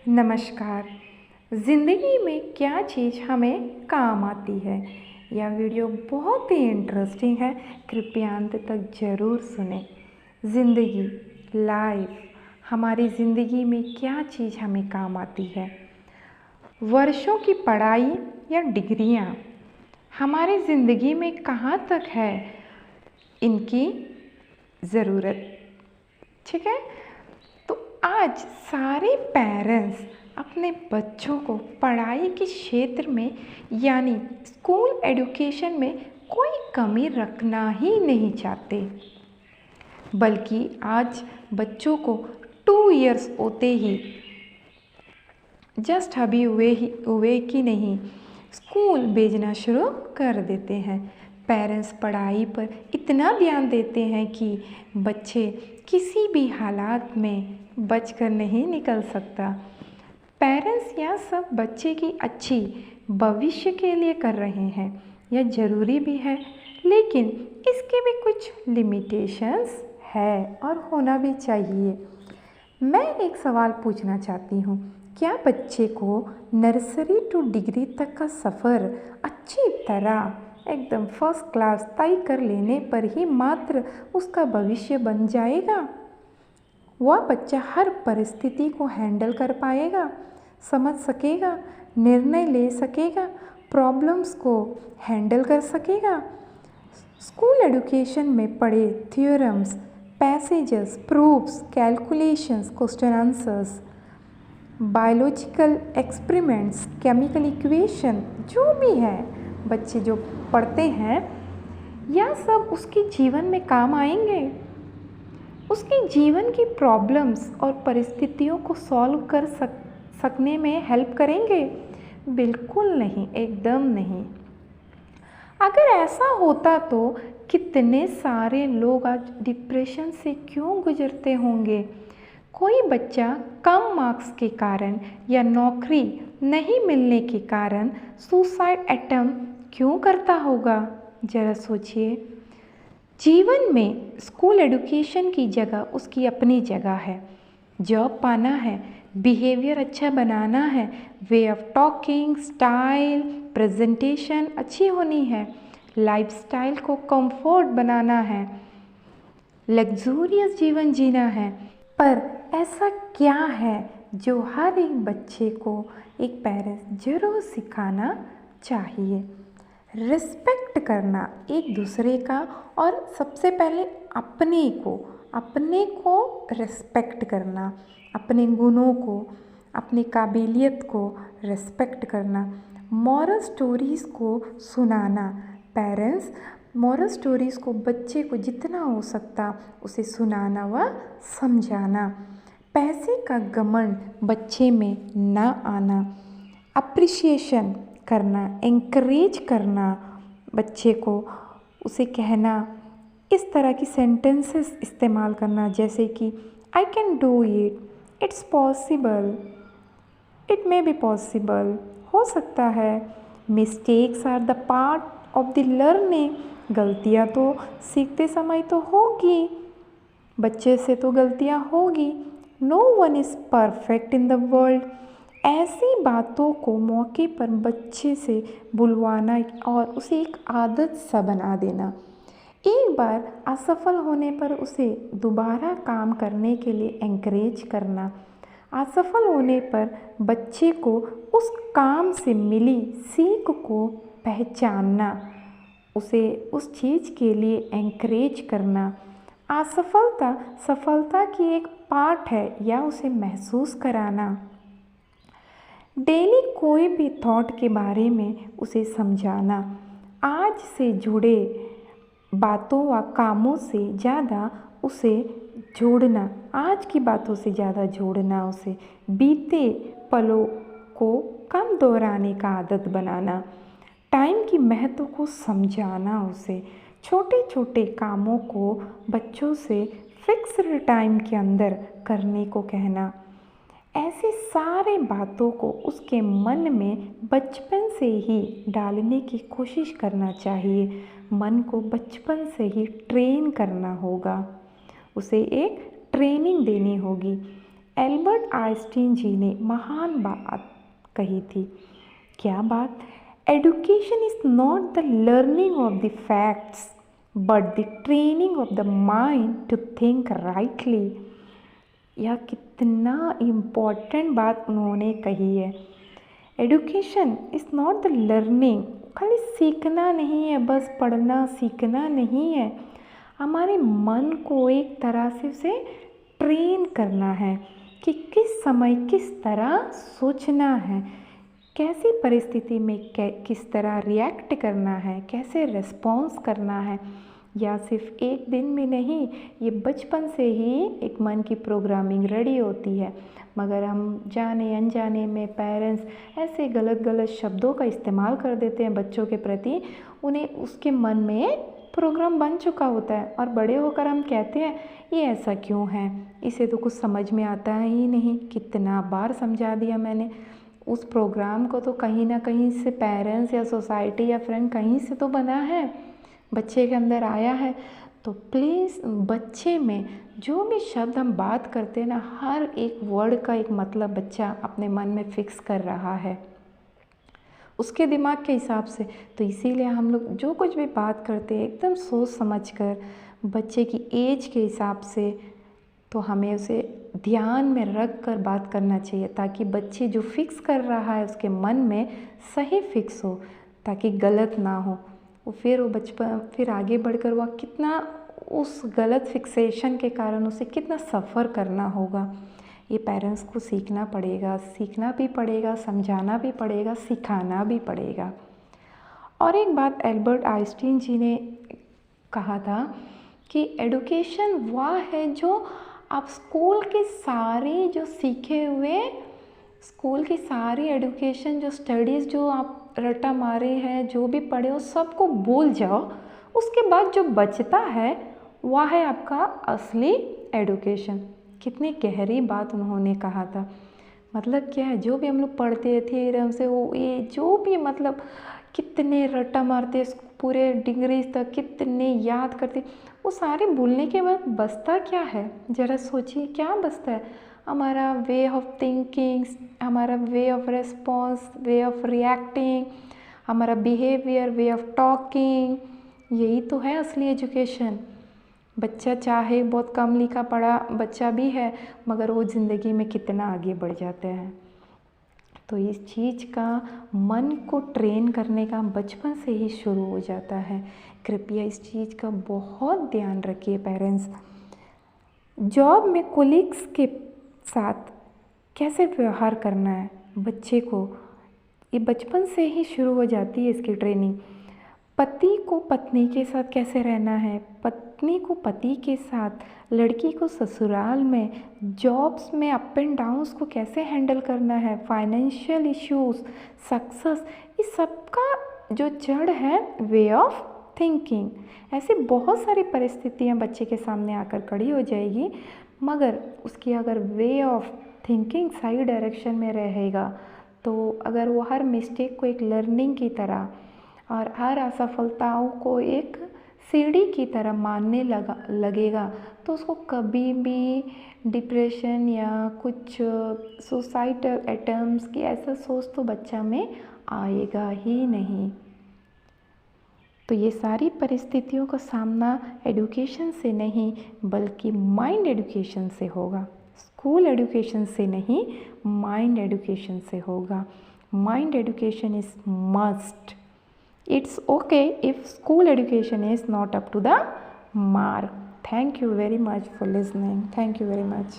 नमस्कार। ज़िंदगी में क्या चीज़ हमें काम आती है। यह वीडियो बहुत ही इंटरेस्टिंग है, कृपया अंत तक ज़रूर सुने। ज़िंदगी, लाइफ, हमारी ज़िंदगी में क्या चीज़ हमें काम आती है। वर्षों की पढ़ाई या डिग्रियाँ हमारी ज़िंदगी में कहाँ तक है, इनकी ज़रूरत। ठीक है, तो आज सारे पेरेंट्स अपने बच्चों को पढ़ाई के क्षेत्र में यानी स्कूल एजुकेशन में कोई कमी रखना ही नहीं चाहते, बल्कि आज बच्चों को 2 इयर्स होते ही जस्ट अभी हुए कि नहीं स्कूल भेजना शुरू कर देते हैं। पेरेंट्स पढ़ाई पर इतना ध्यान देते हैं कि बच्चे किसी भी हालात में बचकर नहीं निकल सकता। पेरेंट्स यह सब बच्चे की अच्छी भविष्य के लिए कर रहे हैं, यह ज़रूरी भी है, लेकिन इसके भी कुछ लिमिटेशंस है और होना भी चाहिए। मैं एक सवाल पूछना चाहती हूँ, क्या बच्चे को नर्सरी टू डिग्री तक का सफ़र अच्छी तरह एकदम फर्स्ट क्लास तय कर लेने पर ही मात्र उसका भविष्य बन जाएगा? वह बच्चा हर परिस्थिति को हैंडल कर पाएगा, समझ सकेगा, निर्णय ले सकेगा, प्रॉब्लम्स को हैंडल कर सकेगा। स्कूल एजुकेशन में पढ़े theorems, passages, proofs, calculations, question answers, biological experiments, chemical equation, जो भी है बच्चे जो पढ़ते हैं, यह सब उसके जीवन में काम आएंगे। उसके जीवन की प्रॉब्लम्स और परिस्थितियों को सॉल्व कर सकने में हेल्प करेंगे? बिल्कुल नहीं, एकदम नहीं। अगर ऐसा होता तो कितने सारे लोग आज डिप्रेशन से क्यों गुजरते होंगे। कोई बच्चा कम मार्क्स के कारण या नौकरी नहीं मिलने के कारण सुसाइड अटेम्प्ट क्यों करता होगा, जरा सोचिए। जीवन में स्कूल एजुकेशन की जगह उसकी अपनी जगह है। जॉब पाना है, बिहेवियर अच्छा बनाना है, way of talking, style, presentation अच्छी होनी है, लाइफस्टाइल को कंफर्ट बनाना है, लग्जूरियस जीवन जीना है। पर ऐसा क्या है जो हर एक बच्चे को एक पेरेंट्स जरूर सिखाना चाहिए? रिस्पेक्ट करना एक दूसरे का, और सबसे पहले अपने को रिस्पेक्ट करना, अपने गुणों को, अपनी काबिलियत को रिस्पेक्ट करना, मॉरल स्टोरीज़ को सुनाना। पेरेंट्स मॉरल स्टोरीज़ को बच्चे को जितना हो सकता उसे सुनाना व समझाना। पैसे का घमंड बच्चे में ना आना, अप्रिसिएशन करना, एंकरेज करना बच्चे को, उसे कहना, इस तरह की सेंटेंसेस इस्तेमाल करना जैसे कि I can do it, it's possible, it may be possible, हो सकता है, mistakes are the part of the learning, गलतियाँ तो सीखते समय तो होगी, बच्चे से तो गलतियाँ होगी, no one is perfect in the world. ऐसी बातों को मौके पर बच्चे से बुलवाना और उसे एक आदत सा बना देना। एक बार असफल होने पर उसे दोबारा काम करने के लिए एंकरेज करना। असफल होने पर बच्चे को उस काम से मिली सीख को पहचानना, उसे उस चीज़ के लिए एंकरेज करना। असफलता सफलता की एक पार्ट है या उसे महसूस कराना। डेली कोई भी थॉट के बारे में उसे समझाना। आज से जुड़े बातों व कामों से ज़्यादा उसे जोड़ना, आज की बातों से ज़्यादा जोड़ना, उसे बीते पलों को कम दोहराने का आदत बनाना। टाइम की महत्व को समझाना, उसे छोटे छोटे कामों को बच्चों से फिक्स्ड टाइम के अंदर करने को कहना। ऐसे सारे बातों को उसके मन में बचपन से ही डालने की कोशिश करना चाहिए। मन को बचपन से ही ट्रेन करना होगा, उसे एक ट्रेनिंग देनी होगी। एल्बर्ट आइंस्टीन जी ने महान बात कही थी। क्या बात? Education is not the learning of the facts but the training of the mind to think rightly. यह कितना इम्पोर्टेंट बात उन्होंने कही है। Education is not the learning, खाली सीखना नहीं है, बस पढ़ना सीखना नहीं है। हमारे मन को एक तरह से उसे ट्रेन करना है कि किस समय किस तरह सोचना है, कैसी परिस्थिति में किस तरह रिएक्ट करना है, कैसे रिस्पॉन्स करना है। या सिर्फ एक दिन में नहीं, ये बचपन से ही एक मन की प्रोग्रामिंग रेडी होती है, मगर हम जाने अनजाने में पेरेंट्स ऐसे गलत गलत शब्दों का इस्तेमाल कर देते हैं बच्चों के प्रति, उन्हें उसके मन में प्रोग्राम बन चुका होता है और बड़े होकर हम कहते हैं ये ऐसा क्यों है, इसे तो कुछ समझ में आता ही नहीं। कितना बार समझा दिया मैंने, उस प्रोग्राम को तो कहीं ना कहीं से पेरेंट्स या सोसाइटी या फ्रेंड कहीं से तो बना है, बच्चे के अंदर आया है। तो प्लीज़ बच्चे में जो भी शब्द हम बात करते हैं ना, हर एक वर्ड का एक मतलब बच्चा अपने मन में फिक्स कर रहा है उसके दिमाग के हिसाब से। तो इसीलिए हम लोग जो कुछ भी बात करते हैं एकदम सोच समझ कर, बच्चे की एज के हिसाब से, तो हमें उसे ध्यान में रख कर बात करना चाहिए, ताकि बच्चे जो फिक्स कर रहा है उसके मन में सही फिक्स हो, ताकि गलत ना हो। वो बचपन फिर आगे बढ़कर वह कितना उस गलत फिक्सेशन के कारण उसे कितना सफ़र करना होगा। ये पेरेंट्स को सीखना भी पड़ेगा, समझाना भी पड़ेगा, सिखाना भी पड़ेगा। और एक बात एल्बर्ट आइंस्टीन जी ने कहा था कि एडुकेशन वह है जो आप स्कूल के सारे जो सीखे हुए, स्कूल की सारी एडुकेशन जो स्टडीज़ जो आप रट्टा मारे हैं, जो भी पढ़े हो सबको भूल जाओ, उसके बाद जो बचता है वह है आपका असली एडुकेशन। कितनी गहरी बात उन्होंने कहा था। मतलब क्या है, जो भी हम लोग पढ़ते थे हमसे वो ये जो भी मतलब कितने रट्टा मारते पूरे डिग्री तक, कितने याद करते, वो सारे भूलने के बाद बचता क्या है? ज़रा सोचिए क्या बचता है? हमारा वे ऑफ थिंकिंग, हमारा way of response, way of reacting, हमारा बिहेवियर, वे ऑफ टॉकिंग, यही तो है असली एजुकेशन। बच्चा चाहे बहुत कम लिखा पढ़ा बच्चा भी है, मगर वो ज़िंदगी में कितना आगे बढ़ जाता है। तो इस चीज़ का मन को ट्रेन करने का बचपन से ही शुरू हो जाता है। कृपया इस चीज़ का बहुत ध्यान रखिए पेरेंट्स। जॉब में कोलीग्स के साथ कैसे व्यवहार करना है बच्चे को, ये बचपन से ही शुरू हो जाती है इसकी ट्रेनिंग। पति को पत्नी के साथ कैसे रहना है, पत्नी को पति के साथ, लड़की को ससुराल में, जॉब्स में अप एंड डाउन्स को कैसे हैंडल करना है, फाइनेंशियल इश्यूज, सक्सेस, इस सब का जो जड़ है वे ऑफ थिंकिंग। ऐसे बहुत सारी परिस्थितियाँ बच्चे के सामने आकर खड़ी हो जाएगी, मगर उसकी अगर वे ऑफ थिंकिंग सही डायरेक्शन में रहेगा, तो अगर वो हर मिस्टेक को एक लर्निंग की तरह और हर असफलताओं को एक सीढ़ी की तरह मानने लगेगा, तो उसको कभी भी डिप्रेशन या कुछ सुसाइडल अटेम्प्ट्स की ऐसा सोच तो बच्चा में आएगा ही नहीं। तो ये सारी परिस्थितियों का सामना एडुकेशन से नहीं बल्कि माइंड एडुकेशन से होगा। स्कूल एडुकेशन से नहीं, माइंड एडुकेशन से होगा। Mind education is must. It's okay if school education is not up to the mark. Thank you very much for listening. Thank you very much.